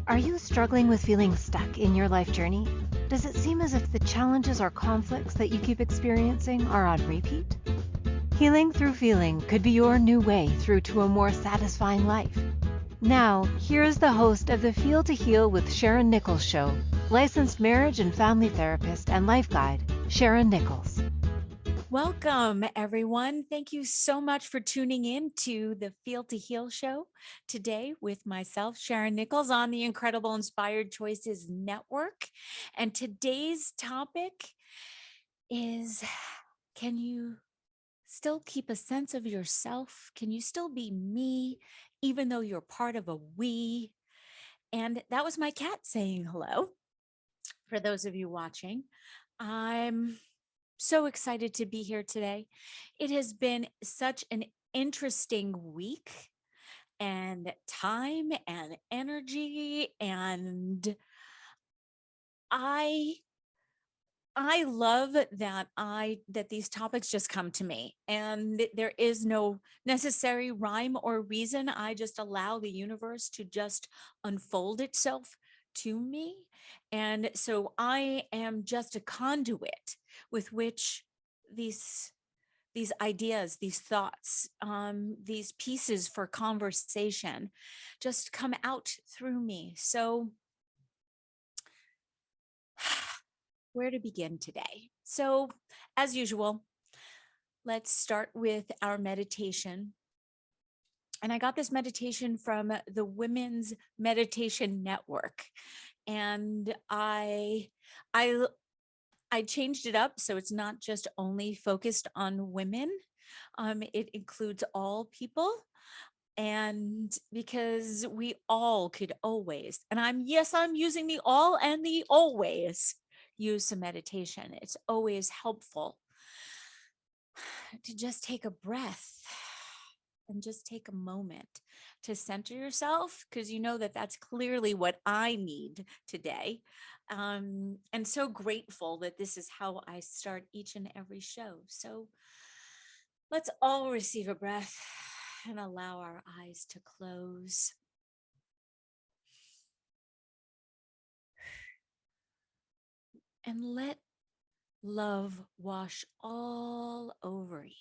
Are you struggling with feeling stuck in your life journey? Does it seem as if the challenges or conflicts that you keep experiencing are on repeat? Healing through feeling could be your new way through to a more satisfying life. Now, here is the host of the Feel to Heal with Sharyn Nichols show, licensed marriage and family therapist and life guide, Sharyn Nichols. Welcome, everyone. Thank you so much for tuning in to the Feel to Heal show today with myself, Sharyn Nichols, on the Incredible Inspired Choices Network. And today's topic is, can you still keep a sense of yourself? Can you still be me, even though you're part of a we? And that was my cat saying hello. For those of you watching, I'm so excited to be here today. It has been such an interesting week and time and energy, and I love that these topics just come to me, and there is no necessary rhyme or reason. I just allow the universe to just unfold itself to me. And so I am just a conduit with which these ideas, these thoughts, these pieces for conversation just come out through me. So where to begin today? So, as usual, let's start with our meditation. And I got this meditation from the Women's Meditation Network. And I changed it up so it's not just only focused on women. It includes all people. And because we all could always, and I'm using the all and the always, use some meditation. It's always helpful to just take a breath and just take a moment to center yourself, because you know that that's clearly what I need today. And so grateful that this is how I start each and every show. So let's all receive a breath and allow our eyes to close. And let love wash all over you.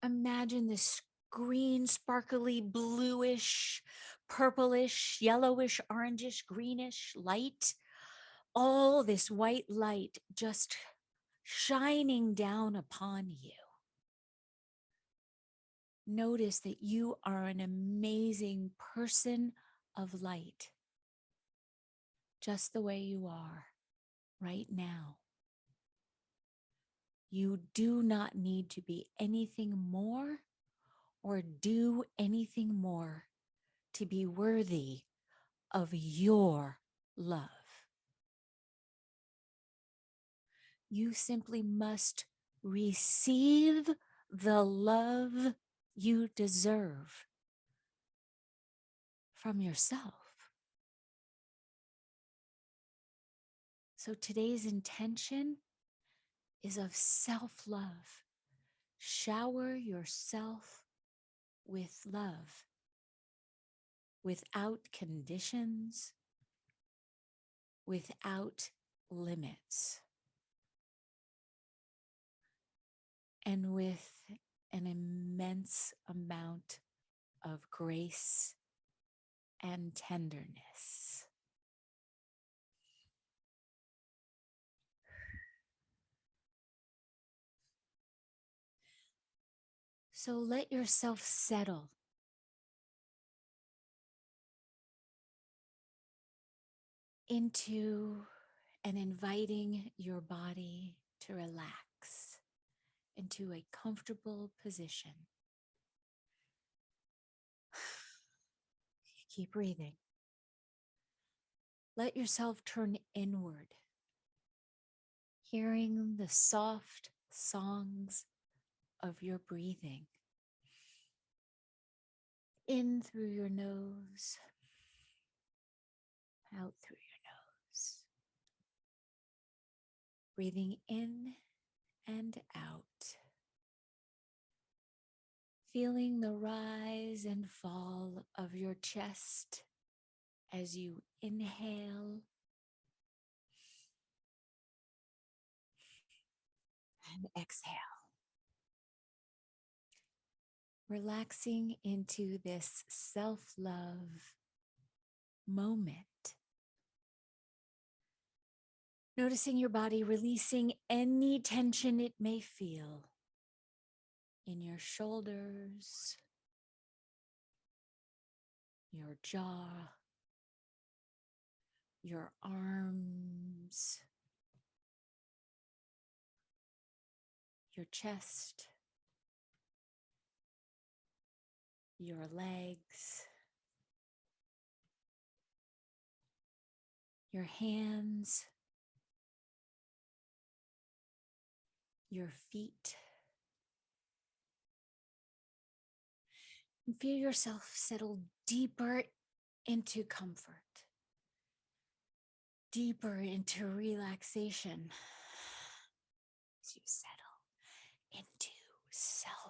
Imagine this green, sparkly, bluish, purplish, yellowish, orangish, greenish light. All this white light just shining down upon you. Notice that you are an amazing person of light, just the way you are right now. You do not need to be anything more or do anything more to be worthy of your love. You simply must receive the love you deserve from yourself. So today's intention is of self-love. Shower yourself with love without conditions, without limits, and with an immense amount of grace and tenderness. So let yourself settle into and inviting your body to relax into a comfortable position. Keep breathing. Let yourself turn inward, hearing the soft songs of your breathing. In through your nose, out through your nose. Breathing in and out. Feeling the rise and fall of your chest as you inhale and exhale. Relaxing into this self-love moment. Noticing your body releasing any tension it may feel in your shoulders, your jaw, your arms, your chest, your legs, your hands, your feet. And feel yourself settle deeper into comfort, deeper into relaxation as you settle into self-love,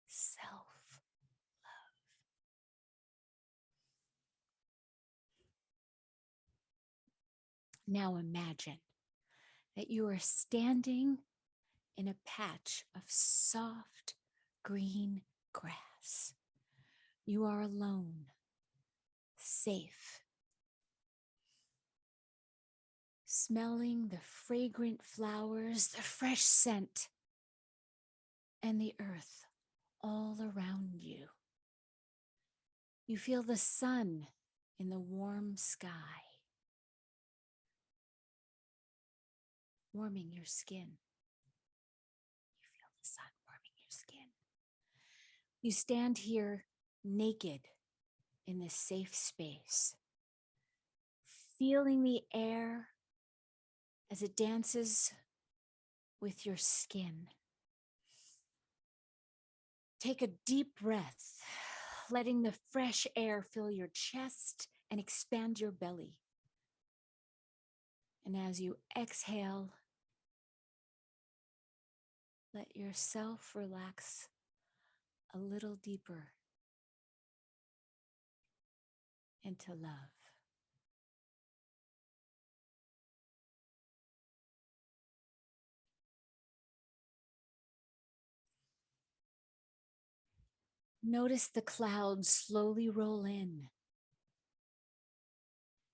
self-love. Now imagine that you are standing in a patch of soft green grass. You are alone, safe, smelling the fragrant flowers, the fresh scent, and the earth all around you. You feel the sun in the warm sky, warming your skin. You feel the sun warming your skin. You stand here naked in this safe space, feeling the air as it dances with your skin. Take a deep breath, letting the fresh air fill your chest and expand your belly. And as you exhale, let yourself relax a little deeper into love. Notice the clouds slowly roll in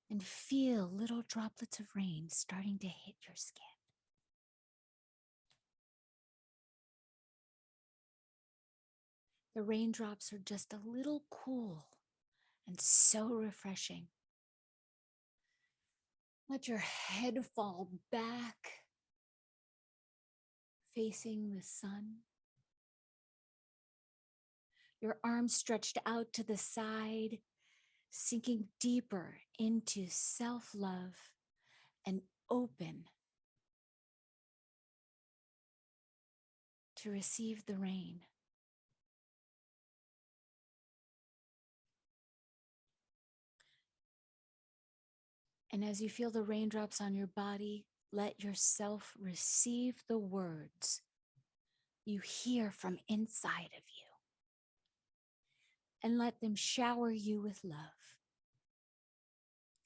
and feel little droplets of rain starting to hit your skin. The raindrops are just a little cool and so refreshing. Let your head fall back, facing the sun. Your arms stretched out to the side, sinking deeper into self-love and open to receive the rain. And as you feel the raindrops on your body, let yourself receive the words you hear from inside of you, and let them shower you with love,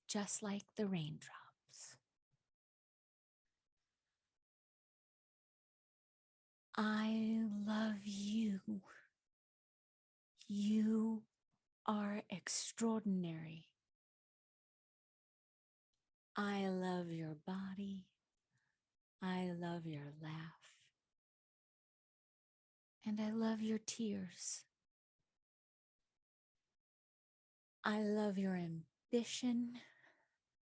just like the raindrops. I love you. You are extraordinary. I love your body. I love your laugh. And I love your tears. I love your ambition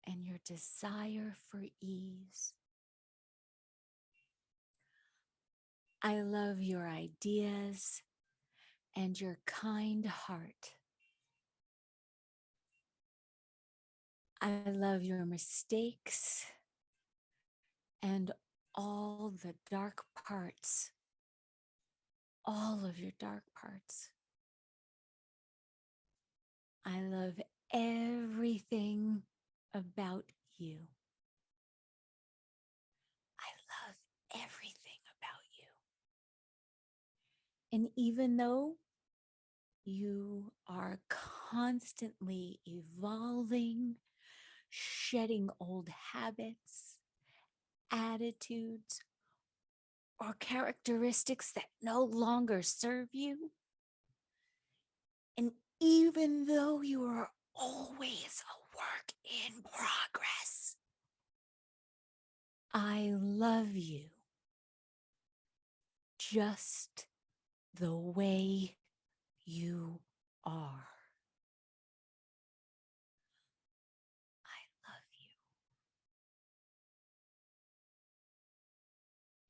and your desire for ease. I love your ideas and your kind heart. I love your mistakes and all the dark parts, all of your dark parts. I love everything about you. I love everything about you. And even though you are constantly evolving, shedding old habits, attitudes, or characteristics that no longer serve you. And even though you are always a work in progress, I love you just the way you are. I love you.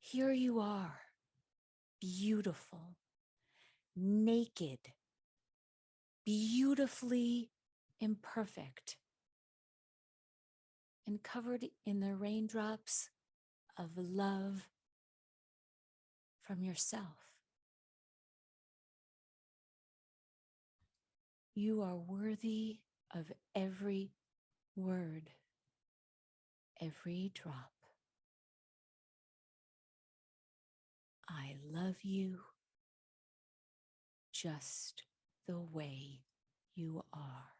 Here you are, beautiful, naked, beautifully imperfect, and covered in the raindrops of love from yourself. You are worthy of every word, every drop. I love you just the way you are.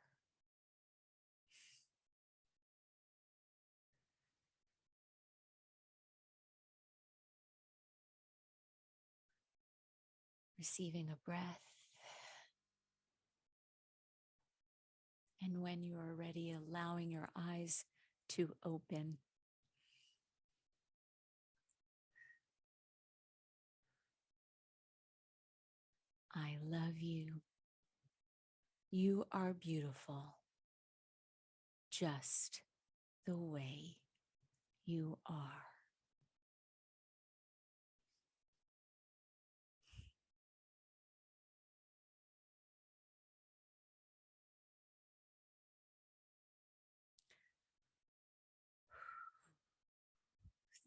Receiving a breath. And when you are ready, allowing your eyes to open. I love you. You are beautiful, just the way you are.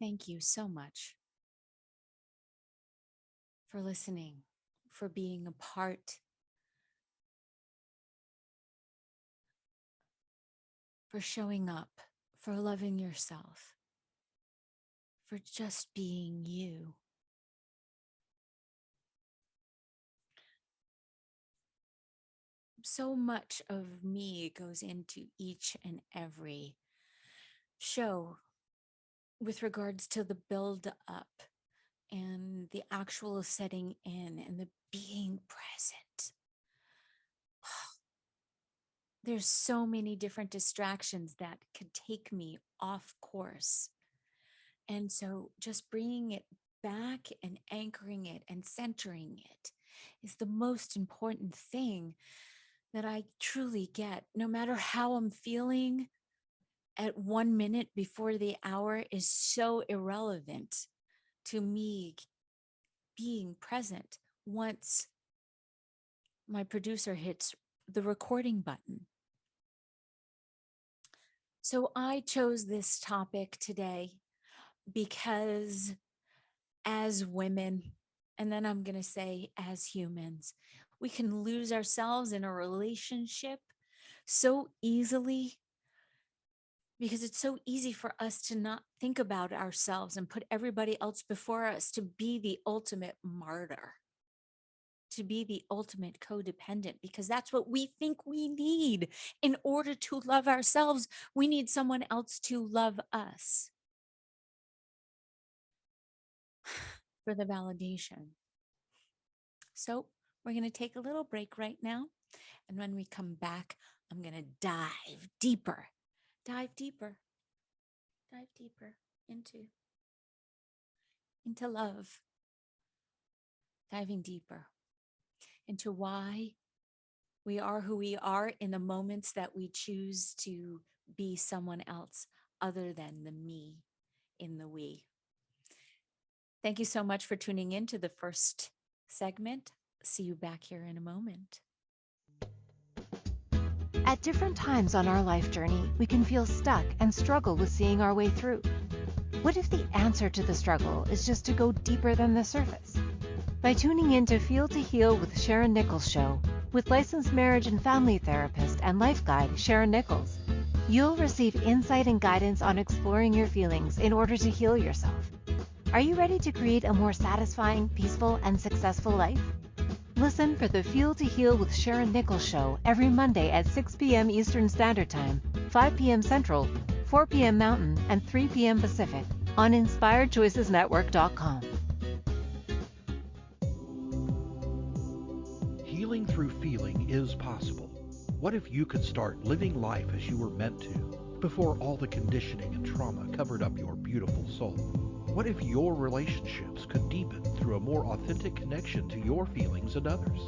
Thank you so much for listening, for being a part, for showing up, for loving yourself, for just being you. So much of me goes into each and every show with regards to the build up and the actual setting in and the being present. There's so many different distractions that could take me off course. And so just bringing it back and anchoring it and centering it is the most important thing that I truly get. No matter how I'm feeling at 1 minute before the hour is so irrelevant to me being present once my producer hits the recording button. So I chose this topic today because as women, and then I'm going to say as humans, we can lose ourselves in a relationship so easily because it's so easy for us to not think about ourselves and put everybody else before us, to be the ultimate martyr, to be the ultimate codependent, because that's what we think we need. In order to love ourselves, we need someone else to love us for the validation. So we're going to take a little break right now. And when we come back, I'm going to dive deeper into love, diving deeper into why we are who we are in the moments that we choose to be someone else other than the me in the we. Thank you so much for tuning in to the first segment. See you back here in a moment. At different times on our life journey, we can feel stuck and struggle with seeing our way through. What if the answer to the struggle is just to go deeper than the surface? By tuning in to Feel to Heal with Sharyn Nichols show, with licensed marriage and family therapist and life guide Sharyn Nichols, you'll receive insight and guidance on exploring your feelings in order to heal yourself. Are you ready to create a more satisfying, peaceful, and successful life? Listen for the Feel to Heal with Sharyn Nichols show every Monday at 6 p.m. Eastern Standard Time, 5 p.m. Central, 4 p.m. Mountain, and 3 p.m. Pacific on InspiredChoicesNetwork.com. Healing through feeling is possible. What if you could start living life as you were meant to before all the conditioning and trauma covered up your beautiful soul? What if your relationships could deepen through a more authentic connection to your feelings and others?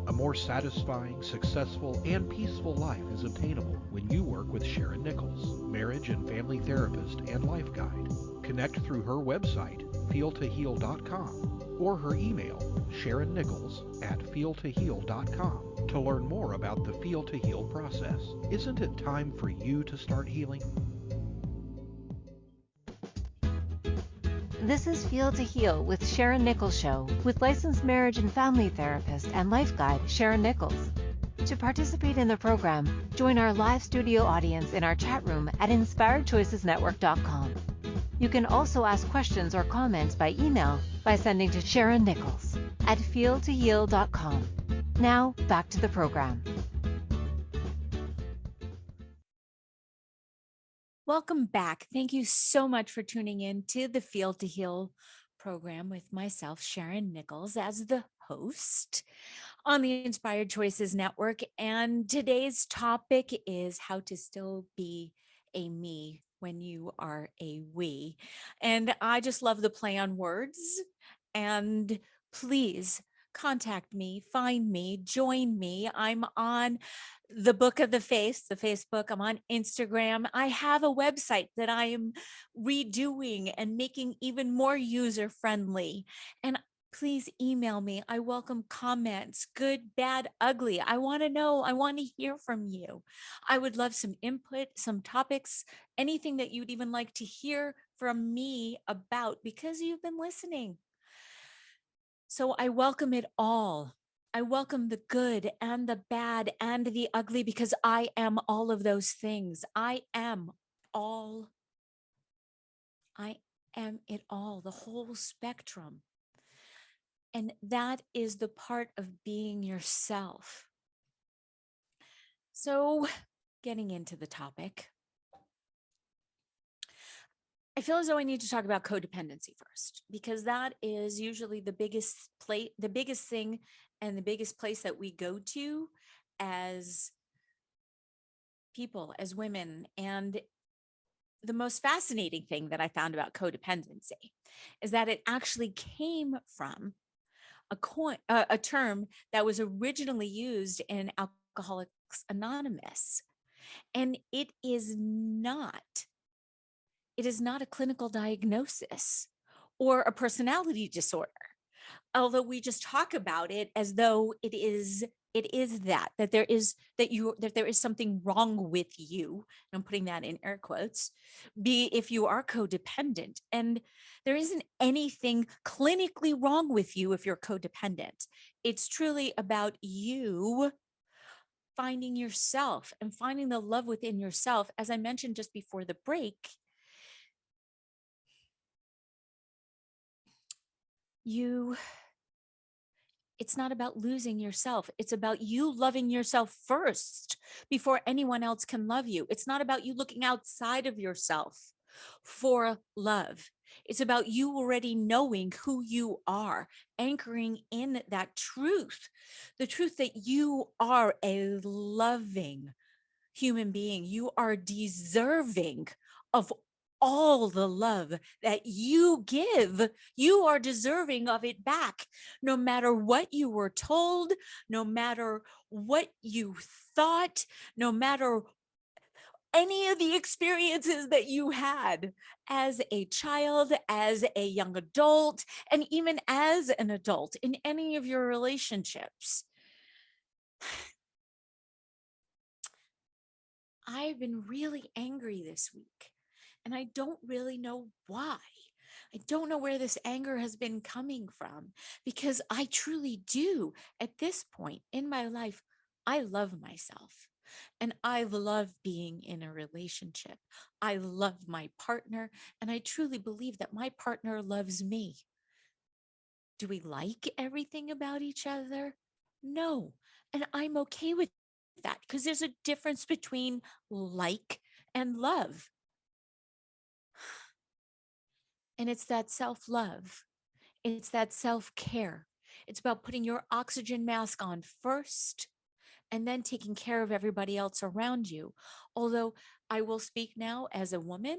A more satisfying, successful, and peaceful life is obtainable when you work with Sharyn Nichols, marriage and family therapist and life guide. Connect through her website, feeltoheal.com, or her email, SharynNichols@feeltoheal.com, to learn more about the Feel to Heal process. Isn't it time for you to start healing? This is Feel to Heal with Sharyn Nichols show with licensed marriage and family therapist and life guide Sharyn Nichols. To participate in the program, join our live studio audience in our chat room at InspiredChoicesNetwork.com. You can also ask questions or comments by email by sending to SharynNichols@feeltoheal.com. Now, back to the program. Welcome back. Thank you so much for tuning in to the Feel to Heal program with myself, Sharyn Nichols, as the host on the Inspired Choices Network. And today's topic is how to still be a me when you are a we. And I just love the play on words. And please contact me, find me, join me. I'm on the Book of the Face, the Facebook. I'm on Instagram. I have a website that I am redoing and making even more user friendly. And please email me. I welcome comments, good, bad, ugly. I want to know. I want to hear from you. I would love some input, some topics, anything that you'd even like to hear from me about, because you've been listening. So I welcome it all. I welcome the good and the bad and the ugly, because I am all of those things. I am it all, the whole spectrum. And that is the part of being yourself. So, getting into the topic, I feel as though I need to talk about codependency first, because that is usually the biggest thing and the biggest place that we go to as people, as women. And the most fascinating thing that I found about codependency is that it actually came from a term that was originally used in Alcoholics Anonymous. And it is not a clinical diagnosis or a personality disorder, although we just talk about it as though it is that there is something wrong with you. And I'm putting that in air quotes, if you are codependent. And there isn't anything clinically wrong with you if you're codependent. It's truly about you finding yourself and finding the love within yourself. As I mentioned just before the break, it's not about losing yourself. It's about you loving yourself first before anyone else can love you. It's not about you looking outside of yourself for love. It's about you already knowing who you are, anchoring in that truth, the truth that you are a loving human being. You are deserving of all the love that you give. You are deserving of it back, no matter what you were told, no matter what you thought, no matter any of the experiences that you had as a child, as a young adult, and even as an adult in any of your relationships. I've been really angry this week, and I don't really know why. I don't know where this anger has been coming from, because I truly do. At this point in my life, I love myself, and I love being in a relationship. I love my partner, and I truly believe that my partner loves me. Do we like everything about each other? No. And I'm okay with that because there's a difference between like and love. And it's that self love, it's that self care. It's about putting your oxygen mask on first and then taking care of everybody else around you. Although I will speak now as a woman,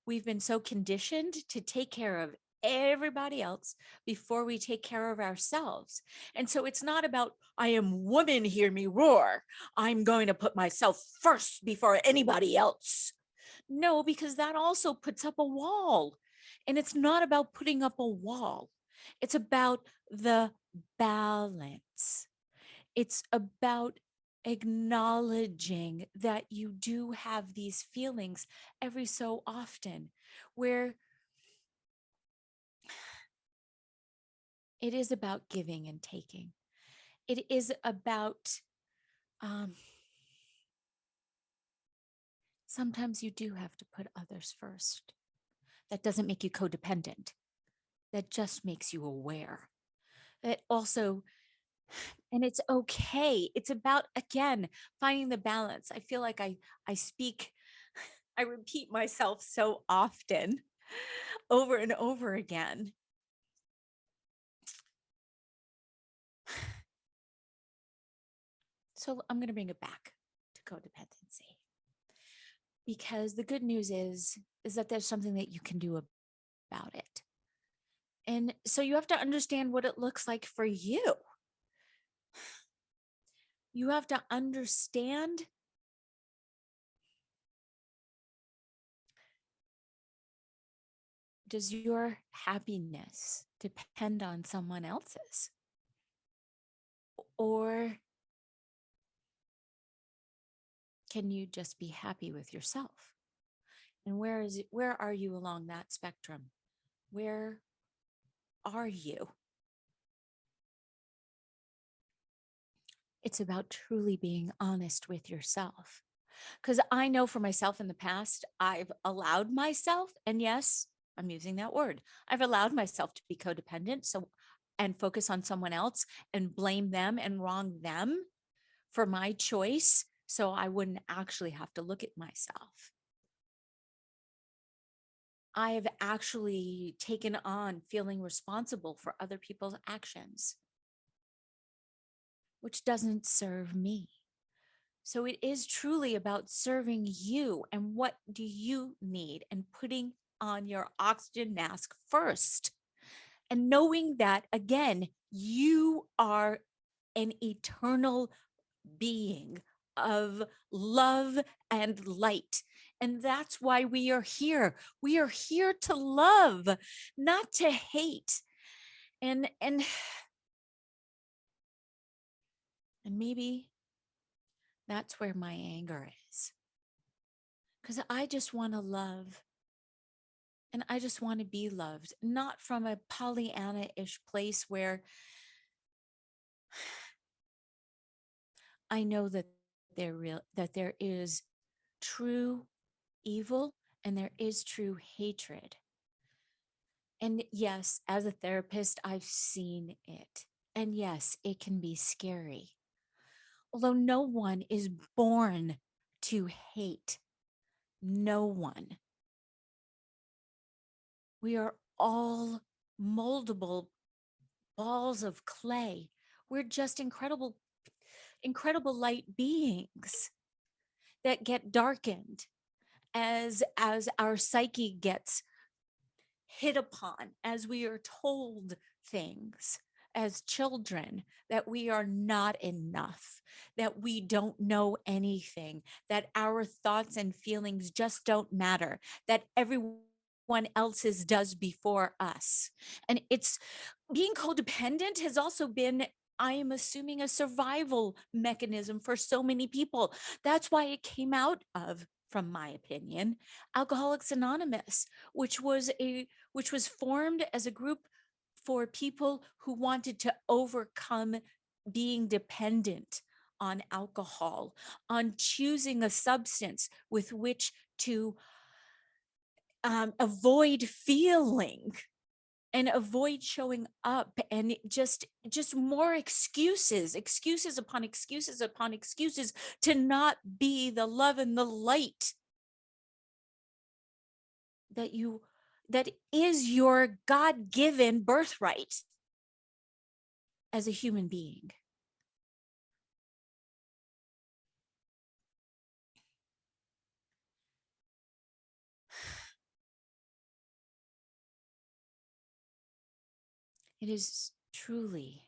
we've been so conditioned to take care of everybody else before we take care of ourselves. And so it's not about, I am woman, hear me roar. I'm going to put myself first before anybody else. No, because that also puts up a wall. And it's not about putting up a wall, it's about the balance. It's about acknowledging that you do have these feelings every so often where it is about giving and taking. It is about sometimes you do have to put others first. That doesn't make you codependent. That just makes you aware. That also, and it's okay. It's about, again, finding the balance. I feel like I speak, I repeat myself so often over and over again. So I'm going to bring it back to codependency, because the good news is that there's something that you can do about it. And so you have to understand what it looks like for you. You have to understand does your happiness depend on someone else's? Or can you just be happy with yourself? And where are you along that spectrum? Where are you? It's about truly being honest with yourself. Because I know for myself in the past, I've allowed myself, and yes, I'm using that word, I've allowed myself to be codependent. So, and focus on someone else and blame them and wrong them for my choice. So I wouldn't actually have to look at myself. I have actually taken on feeling responsible for other people's actions, which doesn't serve me. So it is truly about serving you and what do you need and putting on your oxygen mask first. And knowing that, again, you are an eternal being of love and light. And that's why we are here. We are here to love, not to hate. And maybe that's where my anger is. Because I just want to love and I just want to be loved, not from a Pollyanna-ish place where I know that there is true evil and there is true hatred. And yes, as a therapist, I've seen it. And yes, it can be scary. Although no one is born to hate. No one. We are all moldable balls of clay. We're just incredible light beings that get darkened as our psyche gets hit upon, as we are told things as children, that we are not enough, that we don't know anything, that our thoughts and feelings just don't matter, that everyone else's does before us. And it's being codependent has also been, I am assuming, a survival mechanism for so many people. That's why it came out of, from my opinion, Alcoholics Anonymous, which was formed as a group for people who wanted to overcome being dependent on alcohol, on choosing a substance with which to avoid feeling and avoid showing up, and just more excuses upon excuses upon excuses to not be the love and the light that is your God-given birthright as a human being. It is truly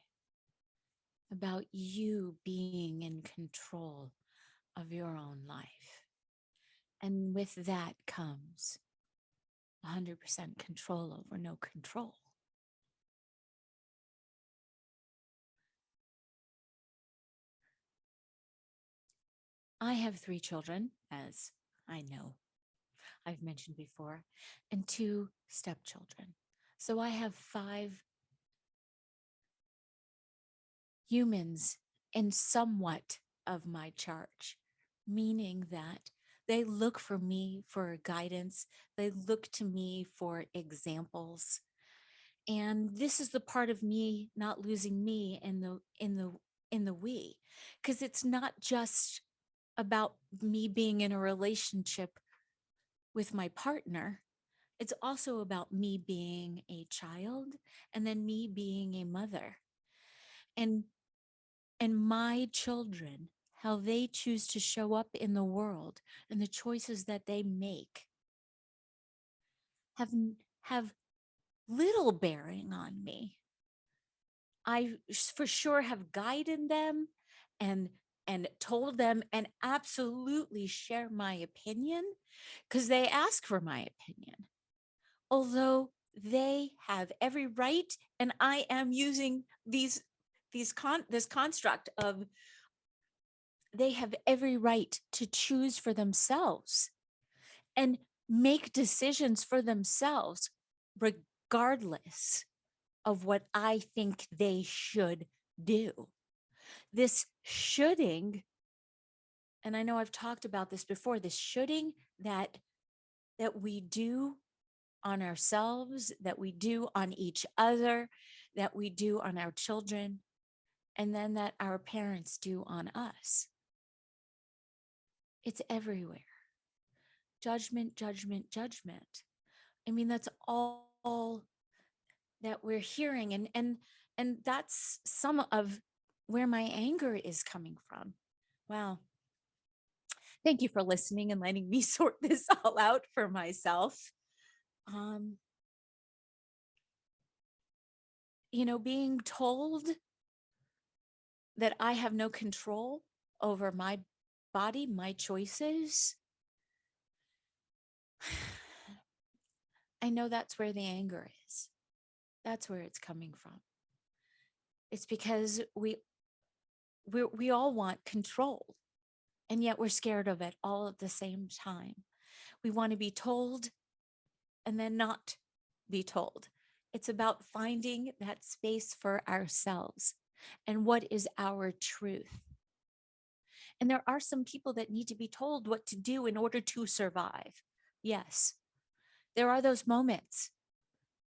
about you being in control of your own life. And with that comes 100% control over no control. I have 3 children, as I know I've mentioned before, and 2 stepchildren. So I have 5 humans in somewhat of my charge, meaning that they look for me for guidance. They look to me for examples. And this is the part of me not losing me in the we, because it's not just about me being in a relationship with my partner. It's also about me being a child and then me being a mother. And my children, how they choose to show up in the world and the choices that they make have little bearing on me. I for sure have guided them and told them and absolutely share my opinion because they ask for my opinion. Although they have every right, and I am using this construct of they have every right to choose for themselves and make decisions for themselves, regardless of what I think they should do. This shoulding, and I know I've talked about this before, this shoulding that we do on ourselves, that we do on each other, that we do on our children, and then that our parents do on us. It's everywhere. Judgment, judgment, judgment. I mean, that's all that we're hearing. And that's some of where my anger is coming from. Wow. Thank you for listening and letting me sort this all out for myself. Being told that I have no control over my body, my choices, I know that's where the anger is. That's where it's coming from. It's because we all want control, and yet we're scared of it all at the same time. We want to be told and then not be told. It's about finding that space for ourselves and what is our truth. And there are some people that need to be told what to do in order to survive. Yes, there are those moments.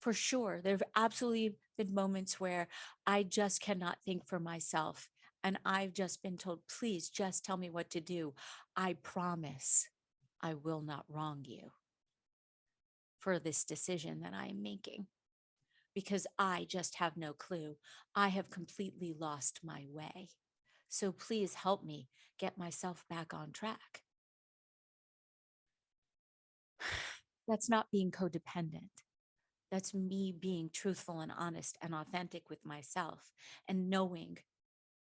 For sure, there have absolutely been moments where I just cannot think for myself. And I've just been told, please just tell me what to do. I promise I will not wrong you for this decision that I am making, because I just have no clue. I have completely lost my way. So please help me get myself back on track. That's not being codependent. That's me being truthful and honest and authentic with myself and knowing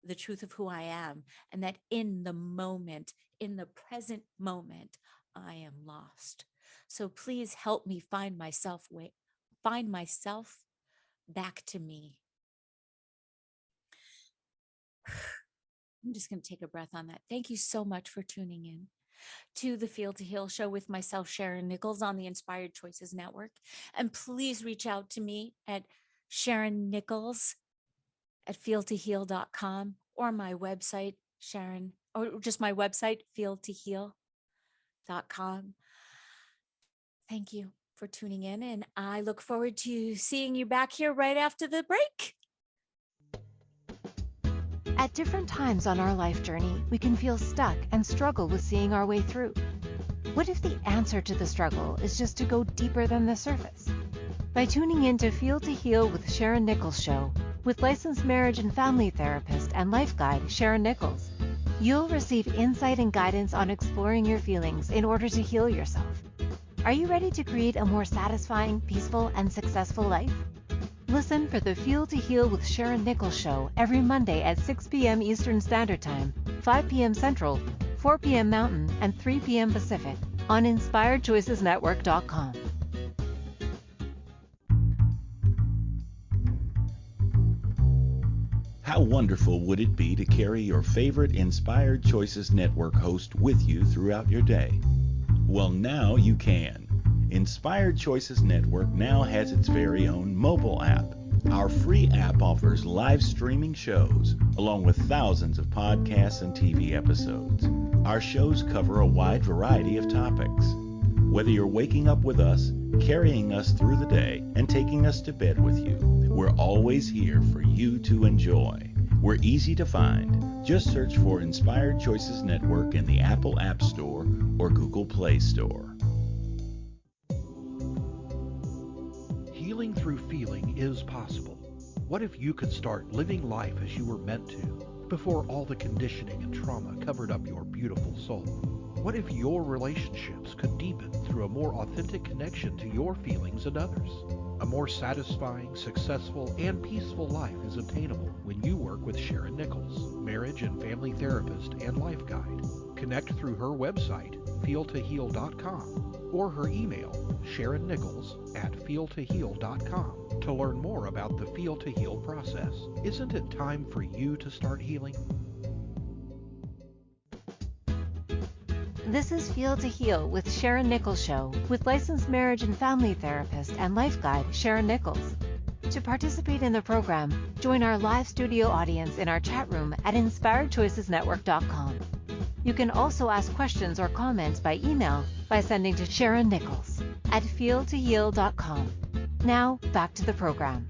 the truth of who I am, and that in the moment, in the present moment, I am lost. So please help me find myself back to me. I'm just going to take a breath on that. Thank you so much for tuning in to the Feel to Heal show with myself, Sharyn Nichols, on the Inspired Choices Network. And please reach out to me at Sharyn Nichols at feeltoheal.com, or my website, or just my website, feeltoheal.com. Thank you for tuning in, and I look forward to seeing you back here right after the break. At different times on our life journey, we can feel stuck and struggle with seeing our way through. What if the answer to the struggle is just to go deeper than the surface? By tuning in to Feel to Heal with Sharyn Nichols show, with licensed marriage and family therapist and life guide Sharyn Nichols, you'll receive insight and guidance on exploring your feelings in order to heal yourself. Are you ready to create a more satisfying, peaceful, and successful life? Listen for the Feel to Heal with Sharyn Nichols show every Monday at 6 p.m. Eastern Standard Time, 5 p.m. Central, 4 p.m. Mountain, and 3 p.m. Pacific on InspiredChoicesNetwork.com. How wonderful would it be to carry your favorite Inspired Choices Network host with you throughout your day? Well, now you can. Inspired Choices Network now has its very own mobile app. Our free app offers live streaming shows, along with thousands of podcasts and TV episodes. Our shows cover a wide variety of topics. Whether you're waking up with us, carrying us through the day, and taking us to bed with you, we're always here for you to enjoy. We're easy to find. Just search for Inspired Choices Network in the Apple App Store or Google Play Store. Healing through feeling is possible. What if you could start living life as you were meant to before all the conditioning and trauma covered up your beautiful soul? What if your relationships could deepen through a more authentic connection to your feelings and others? A more satisfying, successful, and peaceful life is obtainable when you work with Sharyn Nichols, marriage and family therapist and life guide. Connect through her website, feeltoheal.com, or her email, SharynNichols@feeltoheal.com, to learn more about the Feel to Heal process. Isn't it time for you to start healing? This is Feel to Heal with Sharyn Nichols show, with licensed marriage and family therapist and life guide Sharyn Nichols. To participate in the program, join our live studio audience in our chat room at InspiredChoicesNetwork.com. You can also ask questions or comments by email by sending to SharynNichols@feeltoheal.com. Now, back to the program.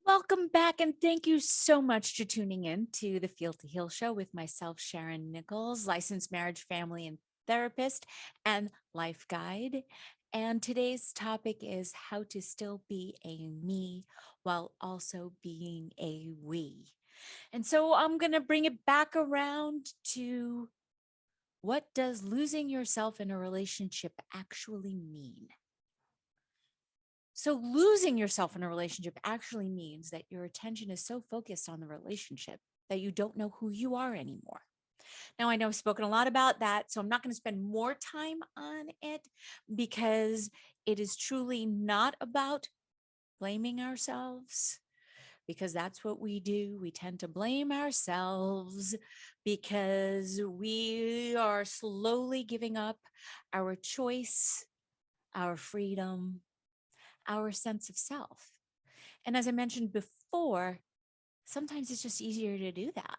Welcome back, and thank you so much for tuning in to the Feel to Heal show with myself, Sharyn Nichols, licensed marriage, family, and therapist and life guide. And today's topic is how to still be a me while also being a we. And so I'm going to bring it back around to, what does losing yourself in a relationship actually mean? So losing yourself in a relationship actually means that your attention is so focused on the relationship that you don't know who you are anymore. Now, I know I've spoken a lot about that, so I'm not going to spend more time on it, because it is truly not about blaming ourselves, because that's what we do. We tend to blame ourselves because we are slowly giving up our choice, our freedom, our sense of self. And as I mentioned before, sometimes it's just easier to do that.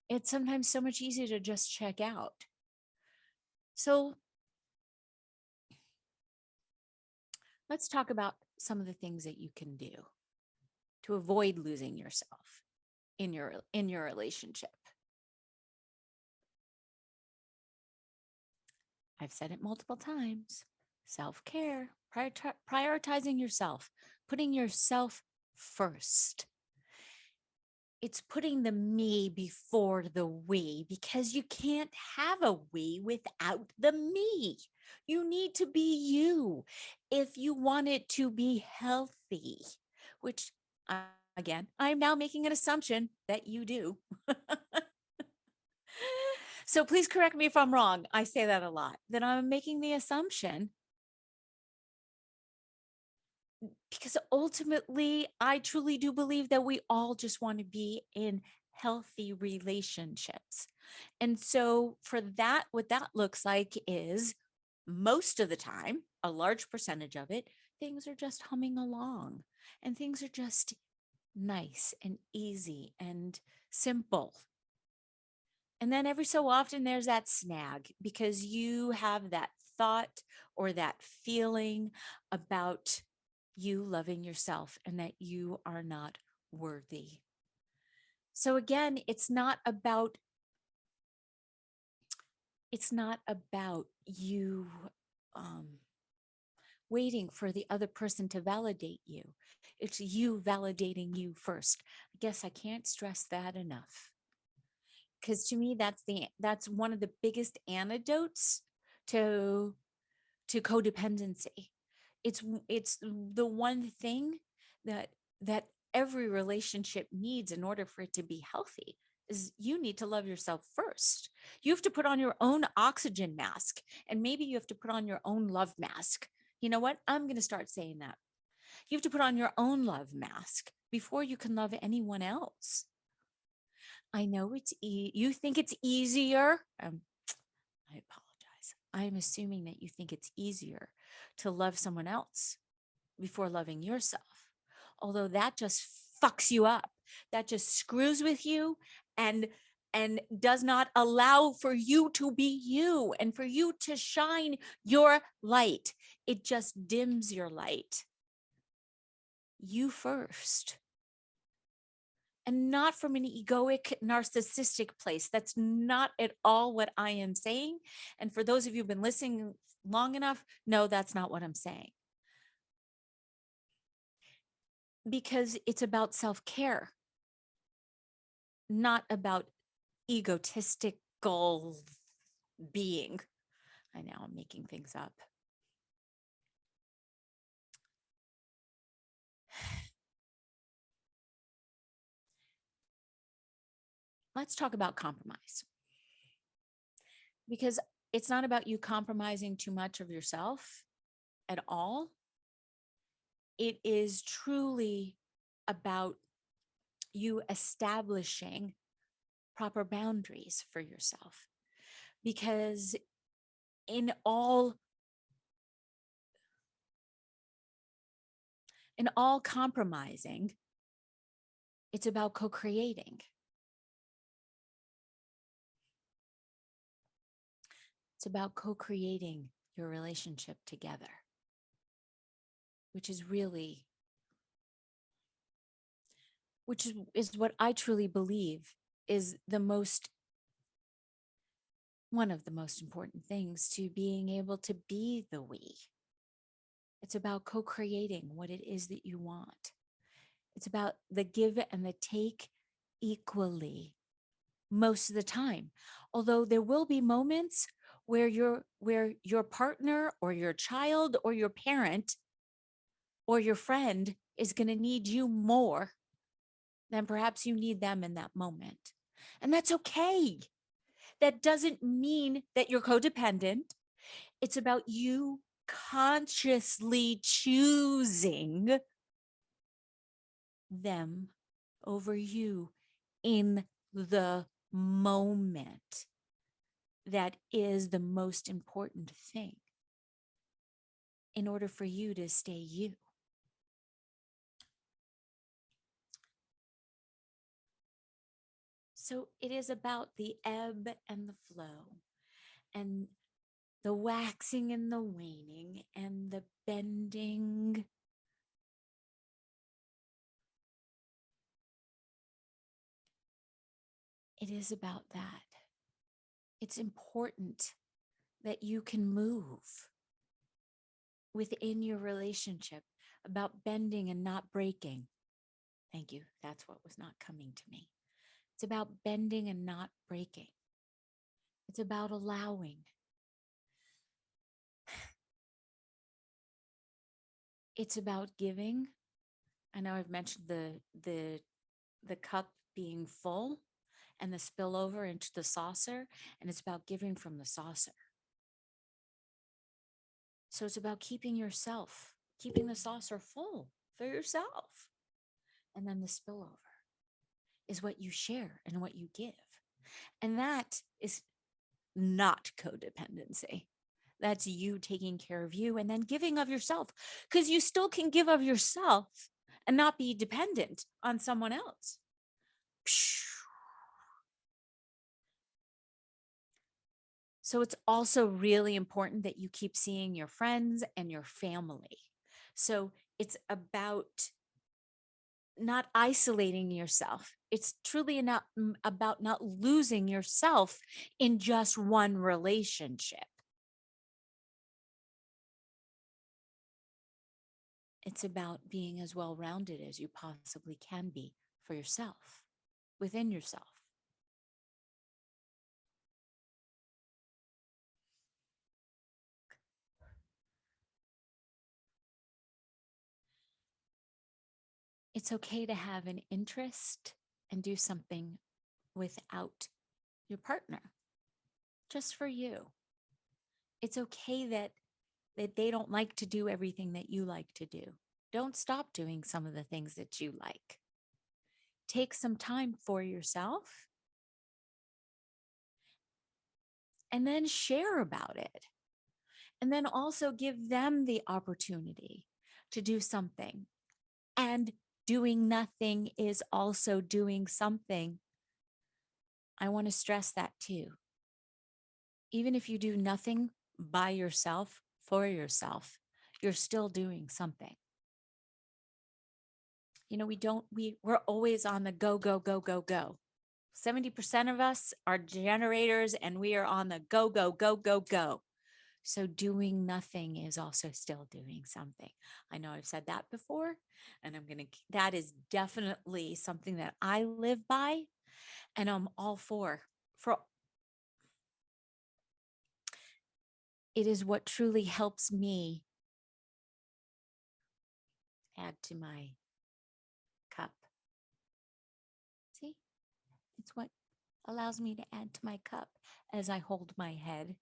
It's sometimes so much easier to just check out. So let's talk about some of the things that you can do to avoid losing yourself in your relationship. I've said it multiple times. Self-care, prioritizing yourself, putting yourself first. It's putting the me before the we, because you can't have a we without the me. You need to be you if you want it to be healthy, which, again, I'm now making an assumption that you do. So please correct me if I'm wrong. I say that a lot, that I'm making the assumption, because ultimately, I truly do believe that we all just want to be in healthy relationships. And so for that, what that looks like is, most of the time, a large percentage of it, things are just humming along and things are just nice and easy and simple. And then every so often there's that snag because you have that thought or that feeling about you loving yourself and that you are not worthy. So again, it's not about you waiting for the other person to validate you. It's you validating you first. I guess I can't stress that enough. Because to me, that's one of the biggest antidotes to codependency. It's the one thing that that every relationship needs in order for it to be healthy is you need to love yourself first. You have to put on your own oxygen mask, and maybe you have to put on your own love mask. You know what? I'm going to start saying that. You have to put on your own love mask before you can love anyone else. I know you think it's easier. I apologize. I'm assuming that you think it's easier to love someone else before loving yourself. Although that just fucks you up. That just screws with you and does not allow for you to be you and for you to shine your light. It just dims your light. You first. And not from an egoic, narcissistic place. That's not at all what I am saying. And for those of you who've been listening long enough, no, that's not what I'm saying. Because it's about self-care, not about egotistical being. I know I'm making things up. Let's talk about compromise. Because it's not about you compromising too much of yourself at all. It is truly about you establishing proper boundaries for yourself. Because in all compromising, it's about co-creating. It's about co-creating your relationship together, which is what I truly believe is one of the most important things to being able to be the we. It's about co-creating what it is that you want. It's about the give and the take equally most of the time. Although there will be moments where your partner or your child or your parent or your friend is going to need you more than perhaps you need them in that moment. And that's okay. That doesn't mean that you're codependent. It's about you consciously choosing them over you in the moment. That is the most important thing in order for you to stay you. So it is about the ebb and the flow and the waxing and the waning and the bending. It is about that. It's important that you can move within your relationship, about bending and not breaking. Thank you. That's what was not coming to me. It's about bending and not breaking. It's about allowing. It's about giving. I know I've mentioned the cup being full and the spillover into the saucer, and it's about giving from the saucer. So it's about keeping the saucer full for yourself. And then the spillover is what you share and what you give. And that is not codependency. That's you taking care of you and then giving of yourself, because you still can give of yourself and not be dependent on someone else. So it's also really important that you keep seeing your friends and your family. So it's about not isolating yourself. It's truly not about not losing yourself in just one relationship. It's about being as well-rounded as you possibly can be for yourself, within yourself. It's okay to have an interest and do something without your partner, just for you. It's okay that they don't like to do everything that you like to do. Don't stop doing some of the things that you like. Take some time for yourself and then share about it. And then also give them the opportunity to do something. And doing nothing is also doing something. I want to stress that too. Even if you do nothing by yourself, for yourself, you're still doing something. You know, we're always on the go, go, go, go, go. 70% of us are generators and we are on the go, go, go, go, go. So doing nothing is also still doing something. I know I've said that before, and that is definitely something that I live by, and I'm all for. It is what truly helps me add to my cup. See, it's what allows me to add to my cup as I hold my head.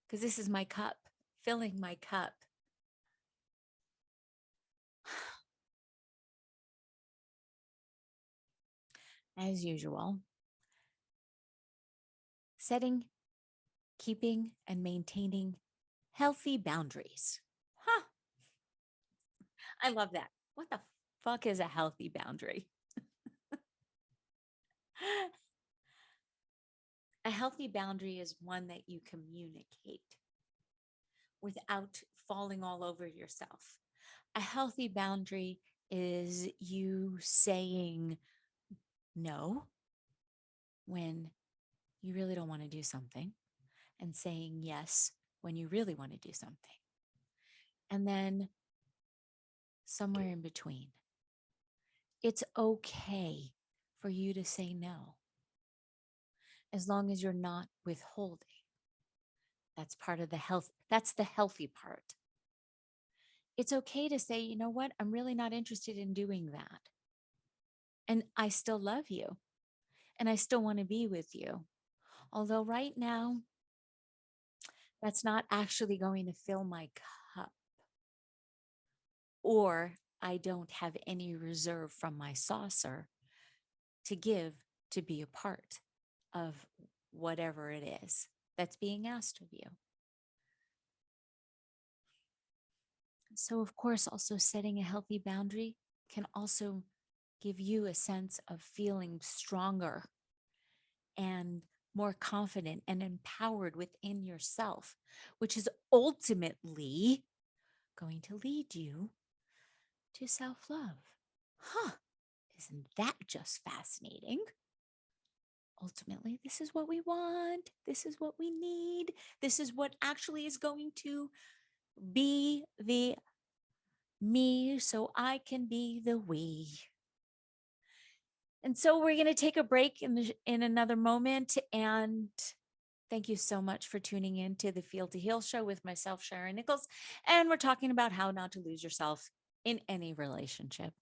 Because this is my cup, filling my cup. As usual, setting, keeping, and maintaining healthy boundaries. I love that. What the fuck is a healthy boundary? A healthy boundary is one that you communicate without falling all over yourself. A healthy boundary is you saying no when you really don't want to do something, and saying yes when you really want to do something. And then somewhere in between. It's okay for you to say no, as long as you're not withholding. That's part of the health. That's the healthy part. It's okay to say, you know what? I'm really not interested in doing that. And I still love you. And I still want to be with you. Although right now, that's not actually going to fill my cup. Or I don't have any reserve from my saucer to give to be a part of whatever it is that's being asked of you. So, of course, also setting a healthy boundary can also give you a sense of feeling stronger and more confident and empowered within yourself, which is ultimately going to lead you to self-love. Isn't that just fascinating? Ultimately, this is what we want. This is what we need. This is what actually is going to be the me so I can be the we. And so we're going to take a break in another moment. And thank you so much for tuning in to the Feel to Heal show with myself, Sharyn Nichols. And we're talking about how not to lose yourself in any relationship.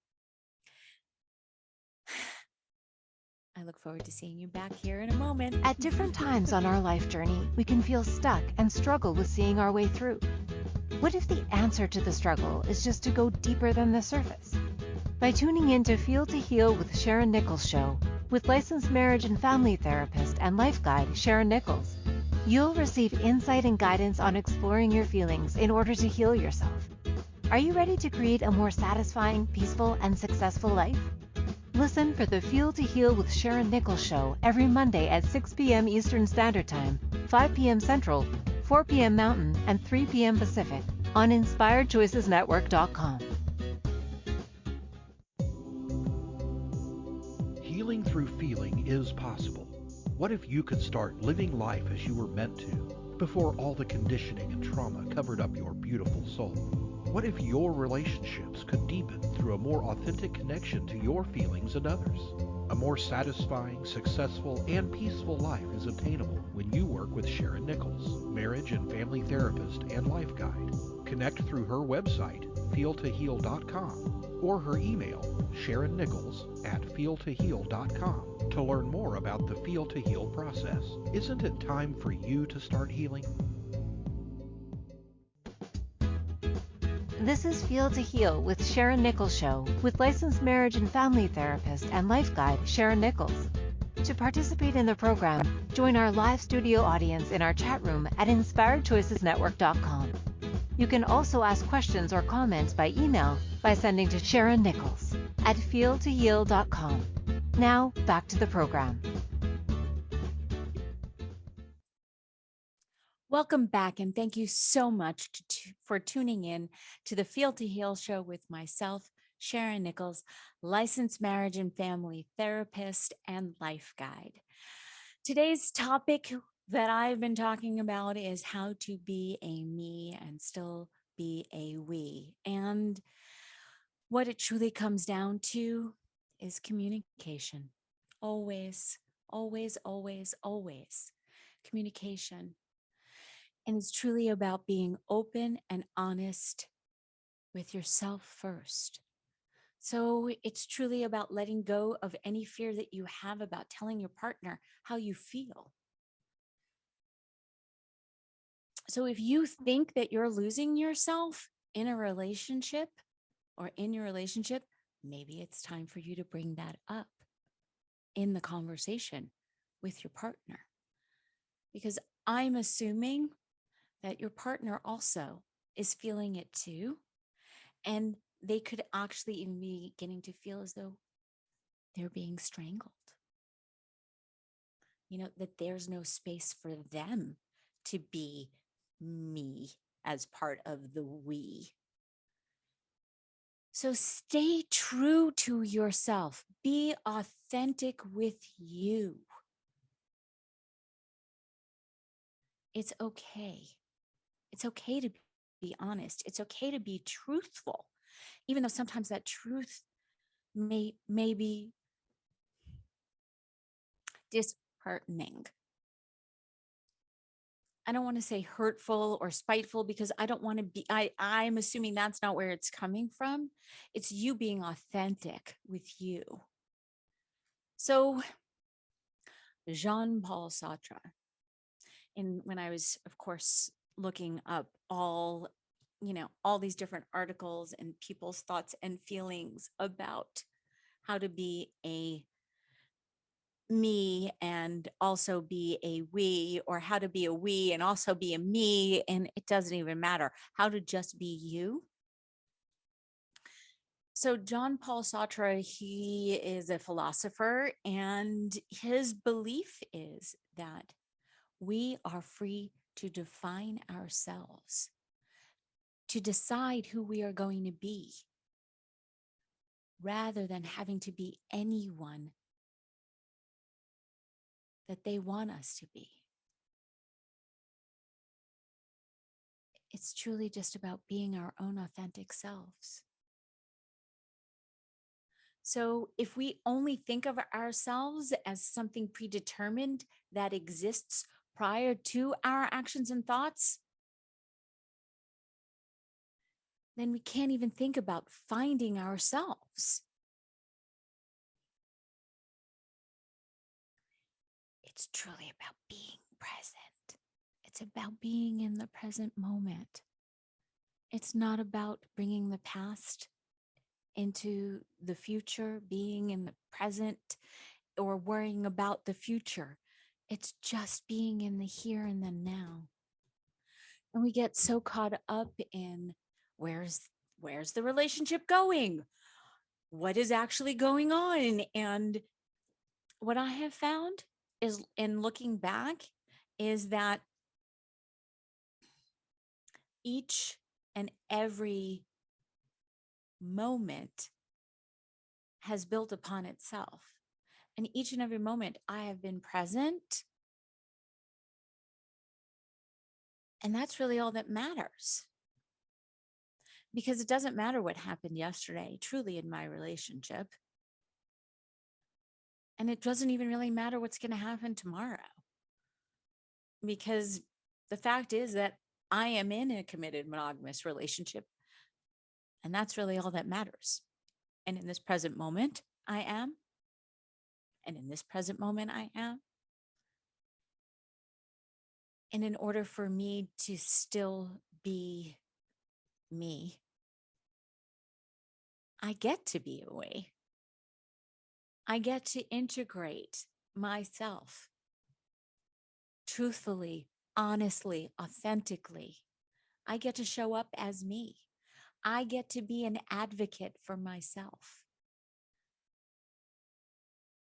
I look forward to seeing you back here in a moment. At different times on our life journey, we can feel stuck and struggle with seeing our way through. What if the answer to the struggle is just to go deeper than the surface? By tuning in to Feel to Heal with Sharyn Nichols show, with licensed marriage and family therapist and life guide Sharyn Nichols, you'll receive insight and guidance on exploring your feelings in order to heal yourself. Are you ready to create a more satisfying, peaceful, and successful life? Listen for the Feel to Heal with Sharyn Nichols show every Monday at 6 p.m. Eastern Standard Time, 5 p.m. Central, 4 p.m. Mountain, and 3 p.m. Pacific on InspiredChoicesNetwork.com. Healing through feeling is possible. What if you could start living life as you were meant to before all the conditioning and trauma covered up your beautiful soul? What if your relationships could deepen through a more authentic connection to your feelings and others? A more satisfying, successful, and peaceful life is attainable when you work with Sharyn Nichols, marriage and family therapist and life guide. Connect through her website, feeltoheal.com, or her email, SharynNichols@feeltoheal.com, to learn more about the Feel to Heal process. Isn't it time for you to start healing? This is Feel to Heal with Sharyn Nichols show with licensed marriage and family therapist and life guide Sharyn Nichols. To participate in the program, join our live studio audience in our chat room at InspiredChoicesNetwork.com. You can also ask questions or comments by email by sending to SharynNichols@feeltoheal.com. Now, back to the program. Welcome back, and thank you so much for tuning in to the Feel to Heal show with myself, Sharyn Nichols, licensed marriage and family therapist and life guide. Today's topic that I've been talking about is how to be a me and still be a we. And what it truly comes down to is communication. Always, always, always, always communication. And it's truly about being open and honest with yourself first. So it's truly about letting go of any fear that you have about telling your partner how you feel. So if you think that you're losing yourself in a relationship or in your relationship, maybe it's time for you to bring that up in the conversation with your partner. Because I'm assuming that your partner also is feeling it too. And they could actually even be beginning to feel as though they're being strangled. You know, that there's no space for them to be me as part of the we. So stay true to yourself. Be authentic with you. It's okay. It's okay to be honest. It's okay to be truthful, even though sometimes that truth may be disheartening. I don't want to say hurtful or spiteful because I don't want to be, I'm assuming that's not where it's coming from. It's you being authentic with you. So Jean-Paul Sartre, and when I was, of course, looking up all these different articles and people's thoughts and feelings about how to be a me and also be a we, or how to be a we and also be a me, and it doesn't even matter, how to just be you. So Jean-Paul Sartre, he is a philosopher, and his belief is that we are free to define ourselves, to decide who we are going to be, rather than having to be anyone that they want us to be. It's truly just about being our own authentic selves. So if we only think of ourselves as something predetermined that exists prior to our actions and thoughts, then we can't even think about finding ourselves. It's truly about being present. It's about being in the present moment. It's not about bringing the past into the future, being in the present, or worrying about the future. It's just being in the here and the now. And we get so caught up in where's the relationship going? what is actually going on. And what I have found is, in looking back, is that each and every moment has built upon itself. And each and every moment I have been present. And that's really all that matters. Because it doesn't matter what happened yesterday, truly, in my relationship. And it doesn't even really matter what's going to happen tomorrow. Because the fact is that I am in a committed monogamous relationship. And that's really all that matters. And in this present moment, I am. And in this present moment, I am. And in order for me to still be me, I get to be away. I get to integrate myself truthfully, honestly, authentically. I get to show up as me. I get to be an advocate for myself.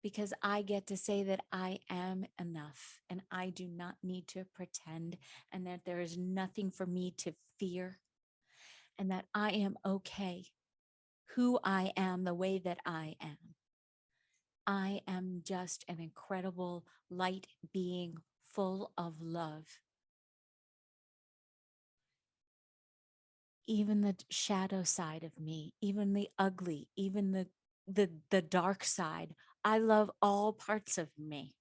Because I get to say that I am enough and I do not need to pretend, and that there is nothing for me to fear, and that I am okay who I am, the way that I am. I am just an incredible light being full of love. Even the shadow side of me, even the ugly, even the dark side, I love all parts of me.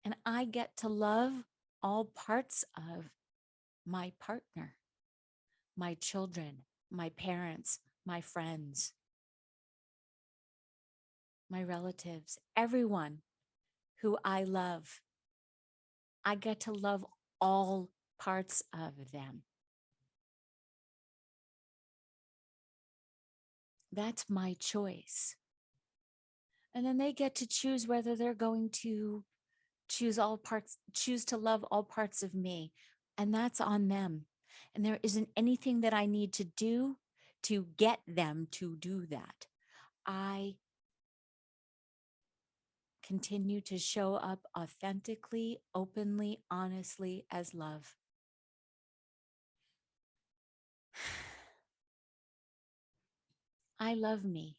And I get to love all parts of my partner, my children, my parents, my friends, my relatives, everyone who I love. I get to love all parts of them. That's my choice. And then they get to choose whether they're going to choose to love all parts of me. And that's on them. And there isn't anything that I need to do to get them to do that. I continue to show up authentically, openly, honestly as love. I love me.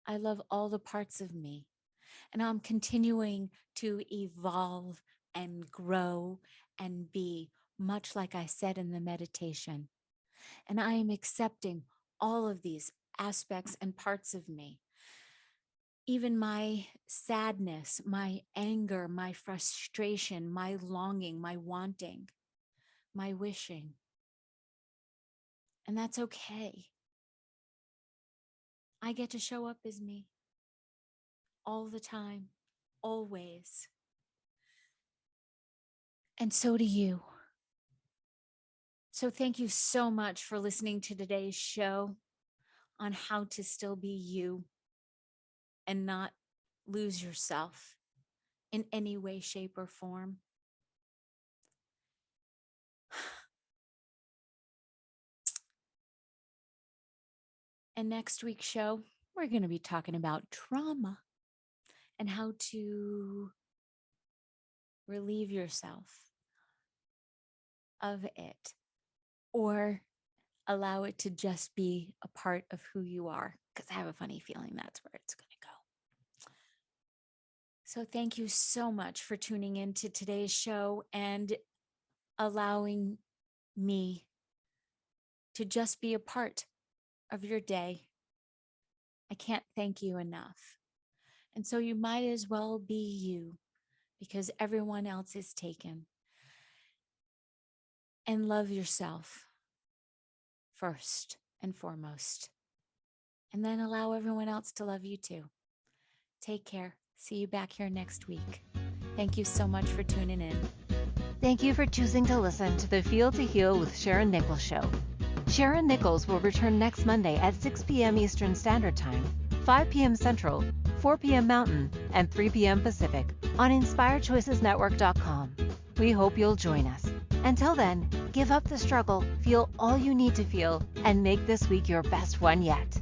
I love all the parts of me. And I'm continuing to evolve and grow and be, much like I said in the meditation. And I am accepting all of these aspects and parts of me. Even my sadness, my anger, my frustration, my longing, my wanting, my wishing. And that's okay. I get to show up as me all the time, always. And so do you. So thank you so much for listening to today's show on how to still be you and not lose yourself in any way, shape, or form. And next week's show, we're going to be talking about trauma and how to relieve yourself of it, or allow it to just be a part of who you are, because I have a funny feeling that's where it's going to go. So thank you so much for tuning in to today's show and allowing me to just be a part of your day. I can't thank you enough. And so you might as well be you, because everyone else is taken. And love yourself first and foremost. And then allow everyone else to love you too. Take care. See you back here next week. Thank you so much for tuning in. Thank you for choosing to listen to the Feel to Heal with Sharyn Nichols show. Sharyn Nichols will return next Monday at 6 p.m. Eastern Standard Time, 5 p.m. Central, 4 p.m. Mountain, and 3 p.m. Pacific on InspiredChoicesNetwork.com. We hope you'll join us. Until then, Give up the struggle, feel all you need to feel, and make this week your best one yet.